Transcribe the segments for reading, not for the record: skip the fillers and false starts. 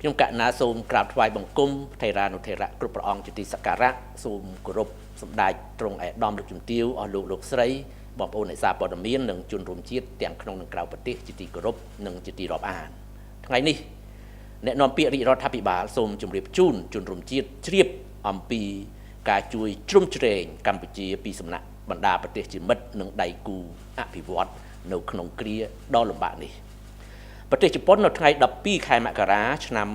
ខ្ញុំកណាសូមក្រាបថ្វាយបង្គំថេរានុថេរៈគ្រប់ព្រះអង្គជាទីសក្ការៈសូមគោរពសម្ដេចទ្រង់ឯកឧត្តមលោកជំទាវអស់លោកស្រីបងប្អូនអ្នកសារព័ត៌មាននិងជនរួមជាតិទាំងក្នុងនិងក្រៅប្រទេសជាទីគោរពនិងជាទីរាប់អានថ្ងៃនេះអ្នកនាំពាក្យរាជរដ្ឋាភិបាលសូមជម្រាបជូនជនរួមជាតិជ្រាបអំពីការជួយជ្រោមជ្រែងកម្ពុជាពីសំណាក់បណ្ដាប្រទេសជាមិត្តនិងដៃគូអភិវឌ្ឍនៅក្នុងគ្រាដ៏លំបាកនេះប្រទេសជប៉ុននៅថ្ងៃ12ខែមករាឆ្នាំ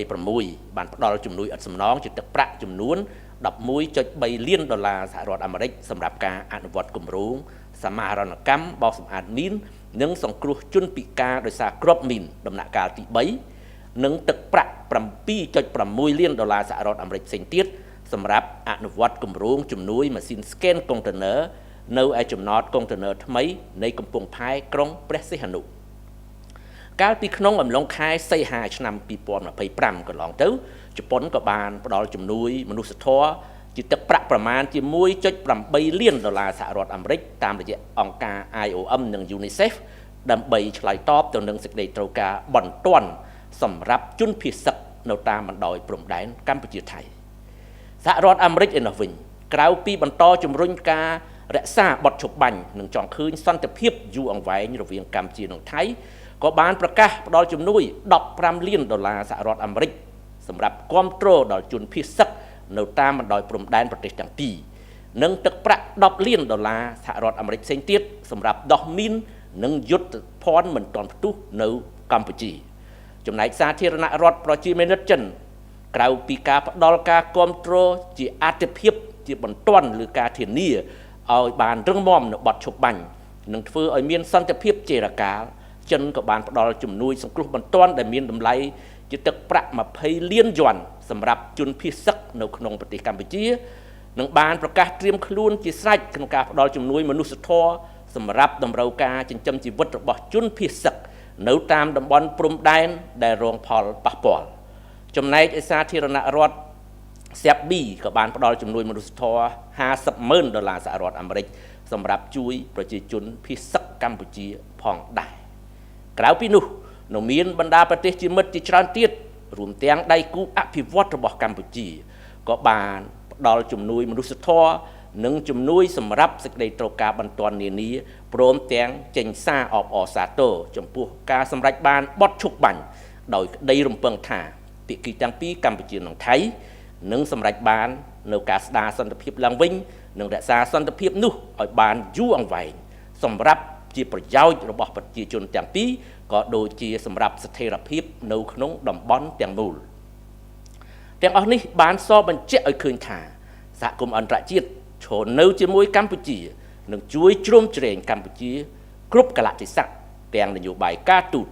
2026បានផ្ដល់ជំនួយឥតសំណងជាទឹកប្រាក់ចំនួន $11.3 លានសហរដ្ឋអាមេរិកសម្រាប់ការអនុវត្តគម្រោងសមាហរណកម្មបោសសម្អាតមីននិងសង្គ្រោះជនពិការដោយសារគ្រាប់មីនដំណាក់កាលទី3និងទឹកប្រាក់ $7.6 លានសហរដ្ឋអាមេរិកផ្សេងទៀតសម្រាប់អនុវត្តគម្រោងជំនួយម៉ាស៊ីនស្កេនកុងតឺន័រនៅឯចំណតកុងតឺន័រថ្មីនៃកំពង់ផែក្រុងព្រះសីហនុកាលពីក្នុងអំឡុងខែសីហាឆ្នាំ2025កន្លងទៅជប៉ុនក៏បានផ្ដល់ជំនួយមនុស្សធម៌ជាទឹកប្រាក់ប្រមាណជា $1.8 លានសហរដ្ឋអាមេរិកតាមរយៈអង្គការ IOM និង UNICEF ដើម្បីឆ្លើយតបទៅនឹងសេចក្តីត្រូវការបន្ទាន់សម្រាប់ជនភៀសសឹកនៅតាមបណ្ដោយព្រំដែនកម្ពុជាថៃសហរដ្ឋអាមេរិកឯនោះវិញក្រៅពីបន្តជំរុញការរក្សាបទឈប់បាញ់និងចង់ឃើញសន្តិភាពយូរអង្វែងរវាងកម្ពុជានិងថៃក៏បានប្រកាសផ្ដល់ជំនួយ$15 លានសហរដ្ឋអាមេរិកសម្រាប់គាំទ្រដល់ជនភៀសសឹកនៅតាមបណ្ដោយព្រំដែនប្រទេសទាំងពីរនិងទឹកប្រាក់$10 លានសហរដ្ឋអាមេរិកផ្សេងទៀតសម្រាប់ដោះមីននិងយុទ្ធភ័ណ្ឌមិនទាន់ផ្ទុះនៅកម្ពុជាចំណែកសាធារណរដ្ឋប្រជាមានិតចិនក្រៅពីការផ្ដល់ការគាំទ្រជាអាទិភាពជាបន្ទាន់ឬការធានាឲ្យបានរឹងមាំនៅបទឈប់បាញ់និងធ្វើឲ្យមានសន្តិភាពជារកាលចិនក៏បានផ្ដល់ជំនួយសង្គ្រោះបន្ទាន់ដែលមានតម្លៃជាទឹកប្រាក់$20 លានសម្រាប់ជនភៀសសឹកនៅក្នុងប្រទេសកម្ពុជានិងបានប្រកាសត្រៀមខ្លួនជាស្រេចក្នុងការផ្ដល់ជំនួយមនុស្សធម៌សម្រាប់តម្រូវការចិញ្ចឹមជីវិតរបស់ជនភៀសសឹកនៅតាមតំបន់ព្រំដែនដែលរងផលប៉ះពាល់ចំណែកឯសាធារណរដ្ឋសេប៊ីក៏បានផ្ដល់ជំនួយមនុស្សធម៌$50,000សហរដ្ឋអាមេរិកសម្រាប់ជួយប្រជាជនភៀសសឹកកម្ពុជាផងដែរក្រៅពីនោះនៅមានបណ្ដាប្រទេសជាមិត្តជាច្រើនទៀតរួមទាំងដៃគូអភិវឌ្ឍរបស់កម្ពុជាក៏បានផ្ដល់ជំនួយមនុស្សធម៌និងជំនួយសម្រាប់សេចក្តីត្រូវការបន្ទាន់នានាព្រមទាំងចេញសារអបអរសាទរចំពោះការសម្រេចបានបទឈប់បាញ់ដោយក្តីរំពឹងថាភាគីទាំងពីរកម្ពុជានិងថៃនឹងសម្រេចបាននៅការស្ដារសន្តិភាពឡើងវិញនិងរក្សាសន្តិភាពនោះឲ្យបានយូរអង្វែងសម្រាប់ជាប្រយោជន៍របស់ប្រជាជនទាំងពីរក៏ដូចជាសម្រាប់ស្ថិរភាពនៅក្នុងតំបន់ទាំងមូលទាំងអស់នេះបានសរបញ្ជាក់ឲ្យឃើញថាសហគមន៍អន្តរជាតិឈរនៅជាមួយកម្ពុជានឹងជួយជ្រោមជ្រែងកម្ពុជាគ្រប់កលៈទេសៈទាំងនយោបាយការទូត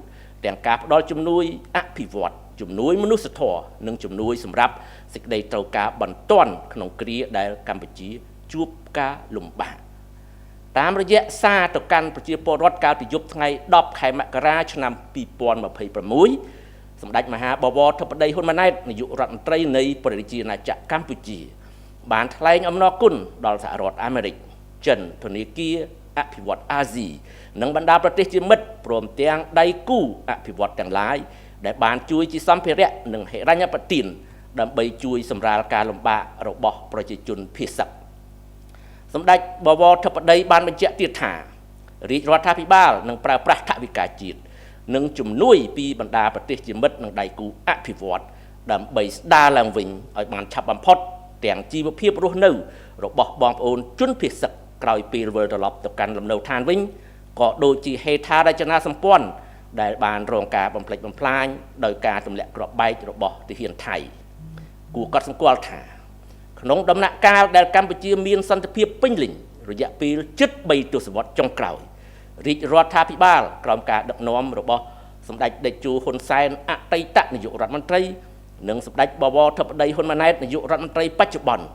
ទាំងការផ្ដល់ជំនួយអភិវឌ្ឍជំនួយមនុស្សធម៌និងជំនួយសម្រាប់សេចក្តីត្រូវការបន្ទាន់ក្នុងគ្រាដែលកម្ពុជាជួបការលំបាកតាមរយៈសារទៅកាន់ប្រជាពលរដ្ឋកាលពីយប់ថ្ងៃ10ខែមករាឆ្នាំ2026សម្ដេចមហាបវរធិបតីហ៊ុនម៉ាណែតនាយករដ្ឋមន្ត្រីនៃព្រះរាជាណាចក្រកម្ពុជាបានថ្លែងអំណរគុណដល់សហរដ្ឋអាមេរិកចិនធនាគារអភិវឌ្ឍអាស៊ីនិងបណ្ដាប្រទេសជាមិត្តព្រមទាំងដៃគូអភិវឌ្ឍទាំងឡាយដែលបានជួយជាសម្ភារៈនិងហិរញ្ញប្បទានដើម្បីជួយសម្រាលការលំបាករបស់ប្រជាជនភៀសសឹកសម្ដេចបវរធិបតីបានបញ្ជាក់ទៀតថារាជរដ្ឋាភិបាលនឹងប្រើប្រាស់ថវិកាជាតិនិងជំនួយពីបណ្ដាប្រទេសជាមិត្តនិងដៃគូអភិវឌ្ឍដើម្បីស្ដារឡើងវិញឲ្យបានឆាប់បំផុតទាំងជីវភាពរស់នៅរបស់បងប្អូនជនភៀសសឹកក្រោយពេលវិលត្រឡប់ទៅកាន់លំនៅឋានវិញក៏ដូចជាហេដ្ឋារចនាសម្ព័ន្ធដែលបានរងការបំផ្លិចបំផ្លាញដោយការទម្លាក់គ្រាប់បែករបស់ទាហានថៃគួរកត់សម្គាល់ថាក្នុងដំណាក់កាលដែលកម្ពុជាមានសន្តិភាពពេញលេញរយៈពេលជិត3ទសវត្សរ៍ចុងក្រោយរាជរដ្ឋាភិបាលក្រោមការដឹកនាំរបស់សម្ដេចតេជោហ៊ុនសែនអតីតនាយករដ្ឋមន្ត្រីនិងសម្ដេចបវរធិបតីហ៊ុនម៉ាណែតនាយករដ្ឋមន្ត្រីបច្ចុប្បន្ន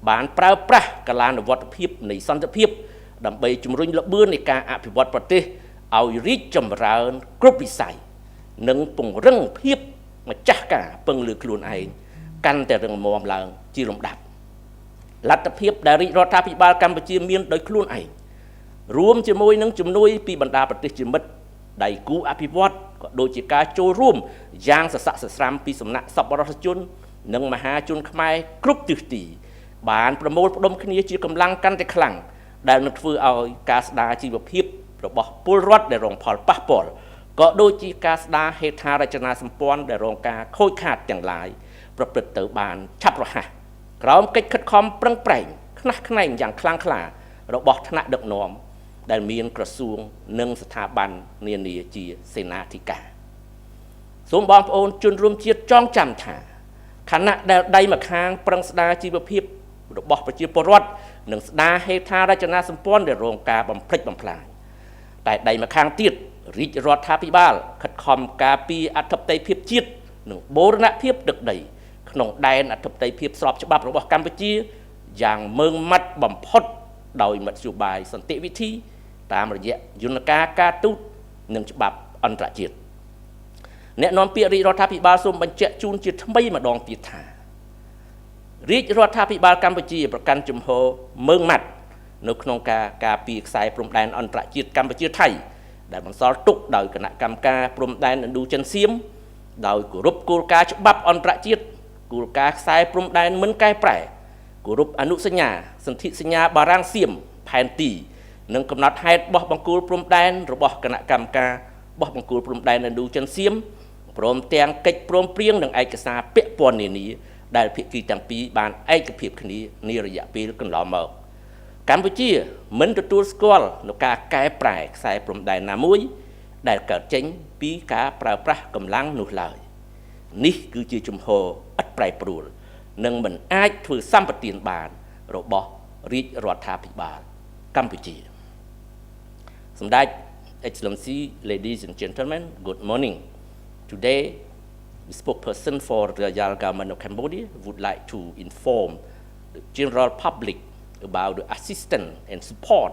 បានប្រើប្រាស់កាលានុវត្តភាពនៃសន្តិភាពដើម្បីជំរុញល្បឿននៃការអភិវឌ្ឍប្រទេសឲ្យរីកចម្រើនគ្រប់វិស័យនិងពង្រឹងភាពម្ចាស់ការពឹងលើខ្លួនឯងកាន់តែរឹងមាំឡើងជាលំដាប់លទ្ធភាពដែលរាជរដ្ឋាភិបាលកម្ពុជាមានដោយខ្លួនឯងរួមជាមួយនឹងជំនួយពីបណ្ដាប្រទេសជាមិត្តដៃគូអភិវឌ្ឍក៏ ដូចជាការចូលរួមយ៉ាងសស័កសស្រាំពីសំណាក់សប្បុរសជននិងមហាជនខ្មែរគ្រប់ទិសទីបានប្រមូលផ្ដុំគ្នាជាកម្លាំងកាន់តែខ្លាំងដែលនឹងធ្វើឲ្យការស្ដារជីវភាពរបស់ពលរដ្ឋដែលរងផលប៉ះពាល់ក៏ដូចជាការស្ដារហេដ្ឋារចនាសម្ព័ន្ធដែលរងការខូចខាតទាំងឡាយប្រព្រឹត្តទៅបានឆាប់រហ័សក្រោមកិច្ចខិតខំប្រឹងប្រែងខ្នះខ្នែងយ៉ាងខ្លាំងក្លារបស់ថ្នាក់ដឹកនាំដែលមានក្រសួងនិងស្ថាប័ននានាជាសេនាធិការសូមបងប្អូនជនរួមជាតិចងចាំថាខណៈដែលដៃម្ខាងប្រឹងស្ដារជីវភាពរបស់ប្រជាពលរដ្ឋនិងស្ដារហេដ្ឋារចនាសម្ព័ន្ធដែលរងការបំផ្លិចបំផ្លាញតែដៃម្ខាងទៀតរាជរដ្ឋាភិបាលខិតខំការពារអធិបតេយ្យភាពជាតិនិងបូរណភាពទឹកដីក្នុងដែនអធិបតេយ្យភាពស្របច្បាប់របស់កម្ពុជាយ៉ាងម៉ឺងម៉ាត់បំផុតដោយមធ្យោបាយសន្តិវិធីតាមរយៈយន្តការការទូតនិងច្បាប់អន្តរជាតិអ្នកនាំពាក្យរាជរដ្ឋាភិបាលសូមបញ្ជាក់ជូនជាថ្មីម្ដងទៀតថារាជរដ្ឋាភិបាលកម្ពុជាប្រកាន់ជំហរម៉ឺងម៉ាត់នៅក្នុងការពារខ្សែព្រំដែនអន្តរជាតិកម្ពុជាថៃដែលបន្សល់ទុកដោយគណៈកម្មការព្រំដែនឥណ្ឌូចិនសៀមដោយគោរពគោលការណ៍ច្បាប់អន្តរជាតិគោលការណ៍ខ្សែព្រំដែនមិនកែប្រែគោរពអនុសញ្ញាសន្ធិសញ្ញាបារាំងសៀមផែនទីនិងកំណត់ហេតុបោះបង្គោលព្រំដែនរបស់គណៈកម្មការបោះបង្គោលព្រំដែនឥណ្ឌូចិនសៀមព្រមទាំងកិច្ចព្រមព្រៀងនិងឯកសារពាក់ព័ន្ធនានាដែលភាគីទាំងពីរបានឯកភាពគ្នានារយៈពេលកន្លងមកកម្ពុជាមិនទទួលស្គាល់នូវការកែប្រែខ្សែព្រំដែនណាមួយដែលកើតចេញពីការប្រើប្រាស់កម្លាំងនោះឡើយនេះគឺជាជំហរឥតប្រែប្រួលនិងមិនអាចធ្វើសម្បទានបានរបស់រាជរដ្ឋាភិបាលកម្ពុជាសម្ដេច Excellency ladies and gentlemen good morning today the spokesperson for the Royal Government of Cambodia would like to inform the general public about the assistance and support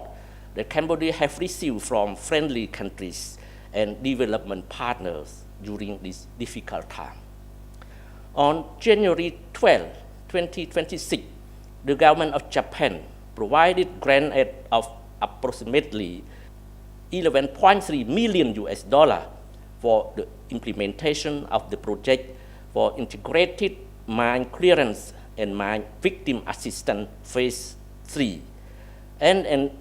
that Cambodia have received from friendly countries and development partners during this difficult time. On January 12, 2026, the government of Japan provided grant aid of approximately 11.3 million US dollar for the implementation of the project for integrated mine clearance and mine victim assistance phase 3 and an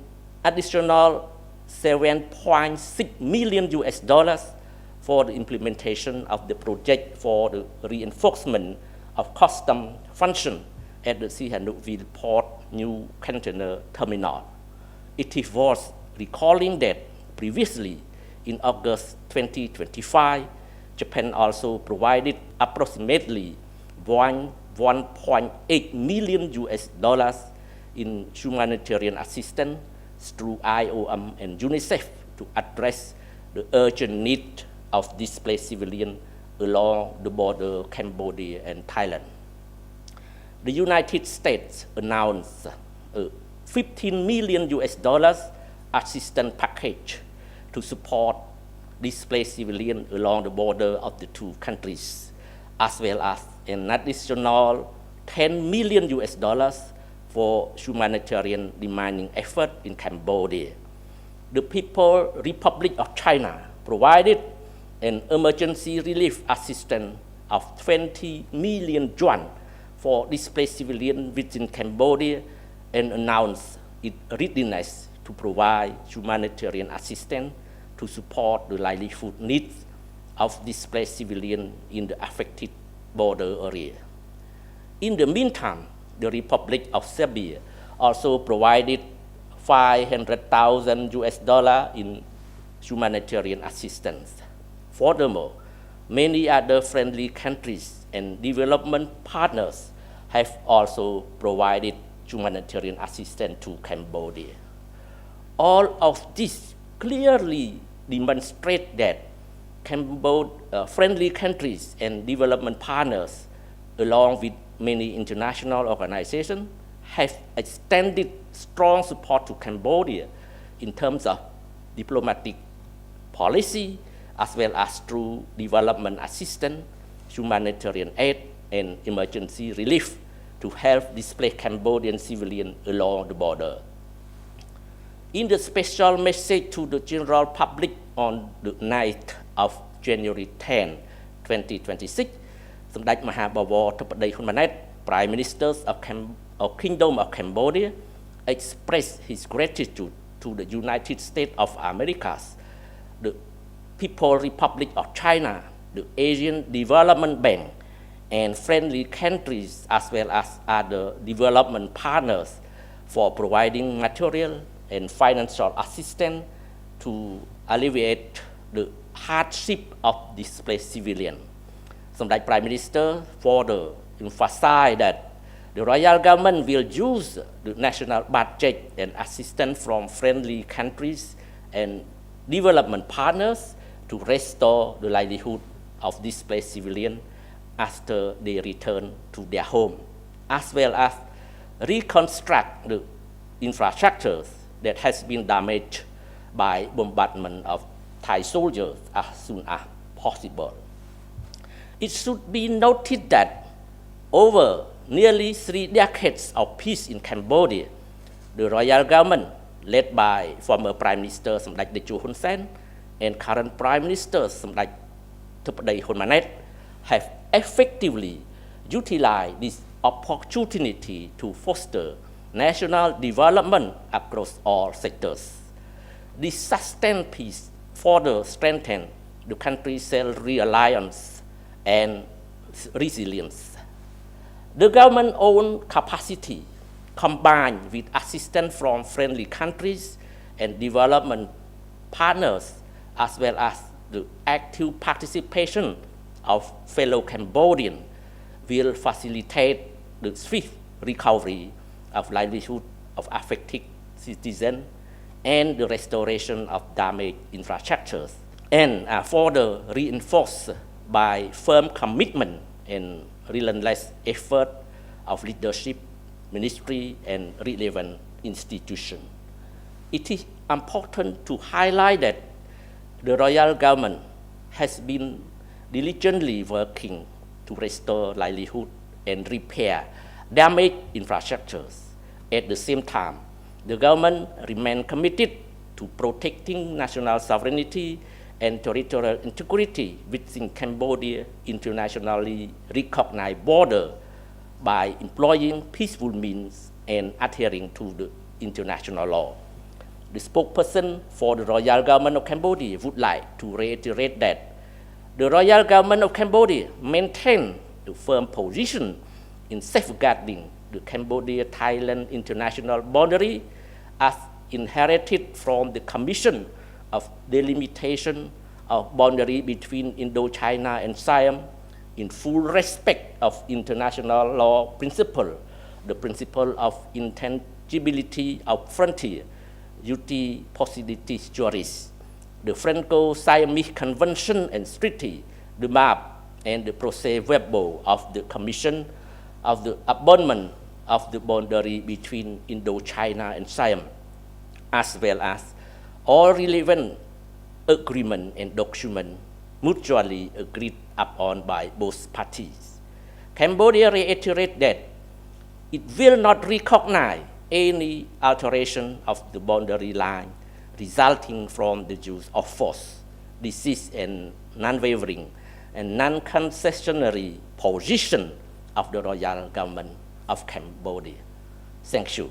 additional 7.6 million US dollars for the implementation of the project for the reinforcement of custom function at the Sihanoukville Port New Container Terminal. It is worth recalling that previously, in August 2025, Japan also provided approximately 1.8 million US dollars in humanitarian assistance through IOM and UNICEF to address the urgent need of displaced civilians along the border Cambodia and Thailand. The United States announced a 15 million US dollars assistance package to support displaced civilians along the border of the two countries, as well as an additional 10 million US dollars for humanitarian demining effort in Cambodia. The People's Republic of China provided an emergency relief assistance of 20 million yuan for displaced civilians within Cambodia and announced its readiness to provide humanitarian assistance to support the livelihood needs of displaced civilians in the affected border area. In the meantime, the Republic of Serbia also provided 500,000 US dollars in humanitarian assistance. Furthermore, many other friendly countries and development partners have also provided humanitarian assistance to Cambodia. All of this clearly demonstrate that friendly countries and development partners, along with many international organizations, have extended strong support to Cambodia in terms of diplomatic policy, as well as through development assistance, humanitarian aid, and emergency relief to help displaced Cambodian civilians along the border. In the special message to the general public on the night of January 10, 2026, សម្ដេចមហាបវរធិបតីហ៊ុនម៉ាណែត Prime Minister of Kingdom of Cambodia expressed his gratitude to the United States of America, the People's Republic of China, the Asian Development Bank, and friendly countries as well as other development partners for providing material and financial assistance to alleviate the hardship of displaced civilians. សម្ដេច Prime Minister further emphasized that the royal government will use the national budget and assistance from friendly countries and development partners to restore the livelihood of displaced civilians after they return to their home, as well as reconstruct the infrastructures that has been damaged by bombardment of Thai soldiers as soon as possible. It should be noted that over nearly 3 decades of peace in Cambodia, the royal government, led by former Prime Minister Samdech Techo Hun Sen and current Prime Minister Samdech Theppadei Hun Manet, have effectively utilized this opportunity to foster national development across all sectors. This sustained peace further strengthened the country's self-reliance and resilience. The government's own capacity, combined with assistance from friendly countries and development partners, as well as the active participation of fellow Cambodians, will facilitate the swift recovery of livelihood of affected citizens and the restoration of damaged infrastructures, and are further reinforced by firm commitment and relentless effort of leadership, ministry, and relevant institutions. It is important to highlight that the royal government has been diligently working to restore livelihood and repair damaged infrastructures. At the same time, the government remains committed to protecting national sovereignty and territorial integrity within Cambodia's internationally recognized border by employing peaceful means and adhering to the international law. The spokesperson for the Royal Government of Cambodia would like to reiterate that the Royal Government of Cambodia maintains the firm position in safeguarding the Cambodia-Thailand international boundary as inherited from the Commission of Delimitation of Boundary between Indochina and Siam in full respect of international law principle, the principle of intangibility of frontier, uti possidetis juris, the Franco-Siamese Convention and Treaty, the map, and the procès-verbal of the Commission of the abandonment of the boundary between Indochina and Siam, as well as all relevant agreements and documents mutually agreed upon by both parties. Cambodia reiterates that it will not recognize any alteration of the boundary line resulting from the use of force. This is an non-wavering and non-concessionary position of the royal government of Cambodia. Thank you.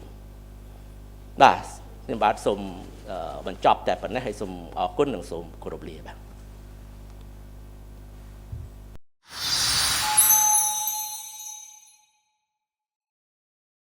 បាទខ្ញុំបាទសូមបញ្ចប់តែប៉ុណ្ណេះហើយសូមអរគុណនិងសូមគោរពលាបាទ